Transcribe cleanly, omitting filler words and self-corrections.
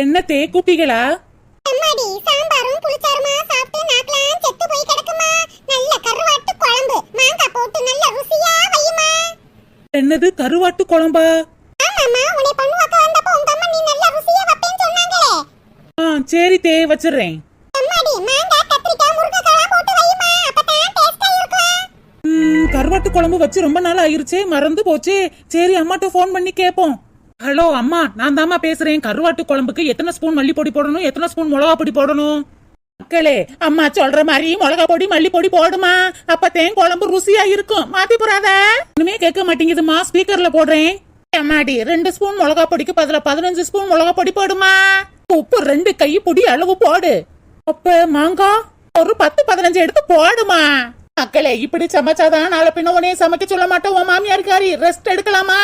என்ன தே கூப்பிட்டீங்களா? அம்மாடி சாம்பாரும் புளிச்சாருமா சாப்பிட்டு நாக்கலாம் செத்து போய் கிடக்குமா. நல்ல கருவாட்டு குழம்பு மாங்காய் போட்டு நல்ல ருசியா வையுமா. என்னது கருவாட்டு குழம்பா? ஆமாமா, உன்னை பண்ணுவாக்க வந்தப்ப உங்க அம்மா நீ நல்ல ருசியா வைப்பேன்னு சொன்னாங்களே. சரி தே வச்சிடுறேன். அம்மாடி மாங்காய் கத்திரிக்காய் முருங்கைக்காய் போட்டு வையுமா, அப்பதான் டேஸ்டா இருக்கும். கருவாட்டு குழம்பு வச்சு ரொம்ப நாள் ஆயிருச்சே, மறந்து போச்சே. சரி அம்மாட்ட போன் பண்ணி கேப்போம். ஹலோ அம்மா, நான் தாம்மா பேசுறேன். கருவாட்டு குழம்புக்கு எத்தனை ஸ்பூன் மல்லி பொடி போடணும், எத்தனை ஸ்பூன் மிளகா பொடி போடணும்? மக்களே, அம்மா சொல்ற மாதிரி மிளகா பொடி மல்லி பொடி போடுமா, அப்பத்தேன் குழம்பு ருசியா இருக்கும். மாத்தி போறாத. ஒண்ணுமே கேட்க மாட்டேங்குதுமா, ஸ்பீக்கர்ல போடுறேன். அம்மாடி 2 ஸ்பூன் மிளகா பொடிக்கு பதிலா 15 ஸ்பூன் மிளகா பொடி போடுமா. உப்பு 2 கை பொடி அளவு போடு. அப்ப மாங்காய் ஒரு 10-15 எடுத்து போடுமா. மக்களே, இப்படி சமைச்சாதான் நாளை பின்ன உடனே சமைக்க சொல்ல மாட்டோம். உன் மாமியாருக்காரி ரெஸ்ட் எடுக்கலாமா?